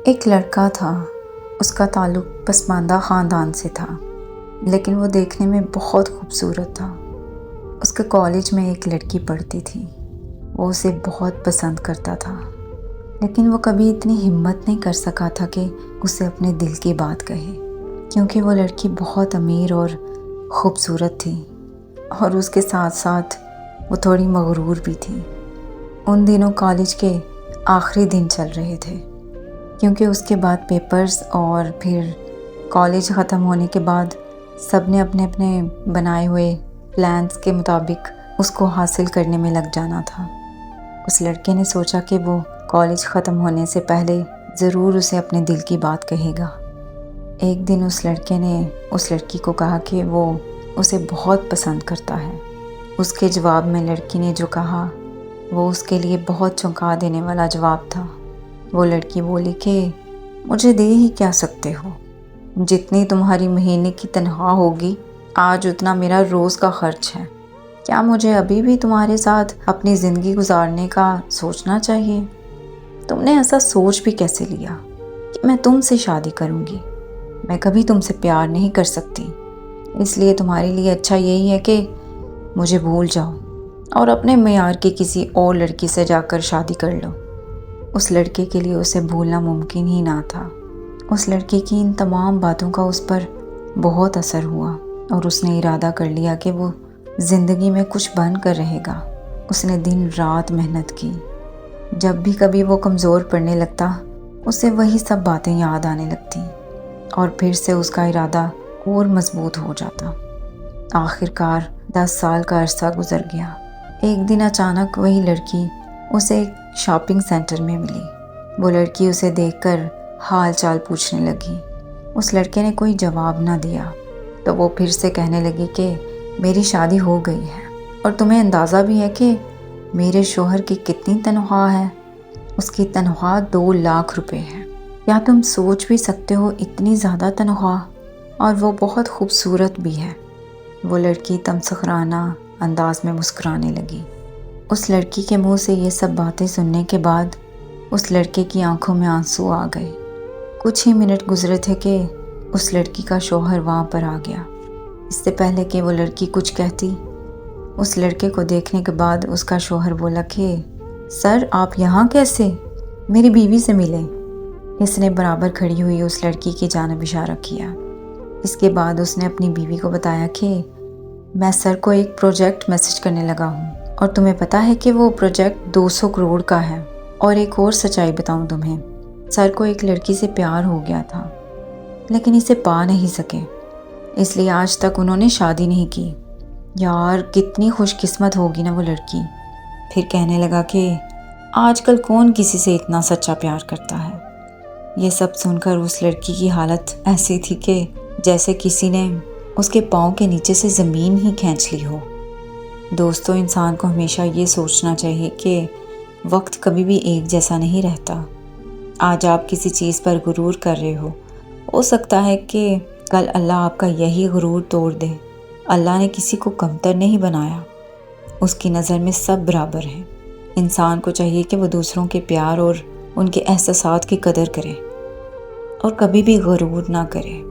ایک لڑکا تھا، اس کا تعلق پسماندہ خاندان سے تھا، لیکن وہ دیکھنے میں بہت خوبصورت تھا۔ اس کے کالج میں ایک لڑکی پڑھتی تھی، وہ اسے بہت پسند کرتا تھا، لیکن وہ کبھی اتنی ہمت نہیں کر سکا تھا کہ اسے اپنے دل کی بات کہے، کیونکہ وہ لڑکی بہت امیر اور خوبصورت تھی، اور اس کے ساتھ ساتھ وہ تھوڑی مغرور بھی تھی۔ ان دنوں کالج کے آخری دن چل رہے تھے، کیونکہ اس کے بعد پیپرز اور پھر کالج ختم ہونے کے بعد سب نے اپنے اپنے بنائے ہوئے پلانز کے مطابق اس کو حاصل کرنے میں لگ جانا تھا۔ اس لڑکے نے سوچا کہ وہ کالج ختم ہونے سے پہلے ضرور اسے اپنے دل کی بات کہے گا۔ ایک دن اس لڑکے نے اس لڑکی کو کہا کہ وہ اسے بہت پسند کرتا ہے۔ اس کے جواب میں لڑکی نے جو کہا وہ اس کے لیے بہت چونکا دینے والا جواب تھا۔ وہ لڑکی بولی کہ مجھے دے ہی کیا سکتے ہو، جتنی تمہاری مہینے کی تنخواہ ہوگی آج اتنا میرا روز کا خرچ ہے۔ کیا مجھے ابھی بھی تمہارے ساتھ اپنی زندگی گزارنے کا سوچنا چاہیے؟ تم نے ایسا سوچ بھی کیسے لیا کہ میں تم سے شادی کروں گی؟ میں کبھی تم سے پیار نہیں کر سکتی، اس لیے تمہارے لیے اچھا یہی ہے کہ مجھے بھول جاؤ اور اپنے معیار کی کسی اور لڑکی سے جا کر شادی کر لو۔ اس لڑکے کے لیے اسے بھولنا ممکن ہی نہ تھا۔ اس لڑکی کی ان تمام باتوں کا اس پر بہت اثر ہوا اور اس نے ارادہ کر لیا کہ وہ زندگی میں کچھ بن کر رہے گا۔ اس نے دن رات محنت کی۔ جب بھی کبھی وہ کمزور پڑنے لگتا اسے وہی سب باتیں یاد آنے لگتی اور پھر سے اس کا ارادہ اور مضبوط ہو جاتا۔ آخر کار 10 سال کا عرصہ گزر گیا۔ ایک دن اچانک وہی لڑکی اسے ایک شاپنگ سینٹر میں ملی۔ وہ لڑکی اسے دیکھ کر حال چال پوچھنے لگی۔ اس لڑکے نے کوئی جواب نہ دیا تو وہ پھر سے کہنے لگی کہ میری شادی ہو گئی ہے اور تمہیں اندازہ بھی ہے کہ میرے شوہر کی کتنی تنخواہ ہے؟ اس کی تنخواہ 2 لاکھ روپے ہے۔ کیا تم سوچ بھی سکتے ہو اتنی زیادہ تنخواہ؟ اور وہ بہت خوبصورت بھی ہے۔ وہ لڑکی تمسخرانہ انداز میں مسکرانے لگی۔ اس لڑکی کے منہ سے یہ سب باتیں سننے کے بعد اس لڑکے کی آنکھوں میں آنسو آ گئے۔ کچھ ہی منٹ گزرے تھے کہ اس لڑکی کا شوہر وہاں پر آ گیا۔ اس سے پہلے کہ وہ لڑکی کچھ کہتی، اس لڑکے کو دیکھنے کے بعد اس کا شوہر بولا کہ سر آپ یہاں کیسے؟ میری بیوی سے ملیں۔ اس نے برابر کھڑی ہوئی اس لڑکی کی جانب اشارہ کیا۔ اس کے بعد اس نے اپنی بیوی کو بتایا کہ میں سر کو ایک پروجیکٹ میسج کرنے لگا ہوں اور تمہیں پتہ ہے کہ وہ پروجیکٹ 200 کروڑ کا ہے۔ اور ایک اور سچائی بتاؤں تمہیں، سر کو ایک لڑکی سے پیار ہو گیا تھا لیکن اسے پا نہیں سکے، اس لیے آج تک انہوں نے شادی نہیں کی۔ یار کتنی خوش قسمت ہوگی نا وہ لڑکی۔ پھر کہنے لگا کہ آج کل کون کسی سے اتنا سچا پیار کرتا ہے۔ یہ سب سن کر اس لڑکی کی حالت ایسی تھی کہ جیسے کسی نے اس کے پاؤں کے نیچے سے زمین ہی کھینچ لی ہو۔ دوستو، انسان کو ہمیشہ یہ سوچنا چاہیے کہ وقت کبھی بھی ایک جیسا نہیں رہتا۔ آج آپ کسی چیز پر غرور کر رہے ہو سکتا ہے کہ کل اللہ آپ کا یہی غرور توڑ دے۔ اللہ نے کسی کو کمتر نہیں بنایا، اس کی نظر میں سب برابر ہیں۔ انسان کو چاہیے کہ وہ دوسروں کے پیار اور ان کے احساسات کی قدر کرے اور کبھی بھی غرور نہ کرے۔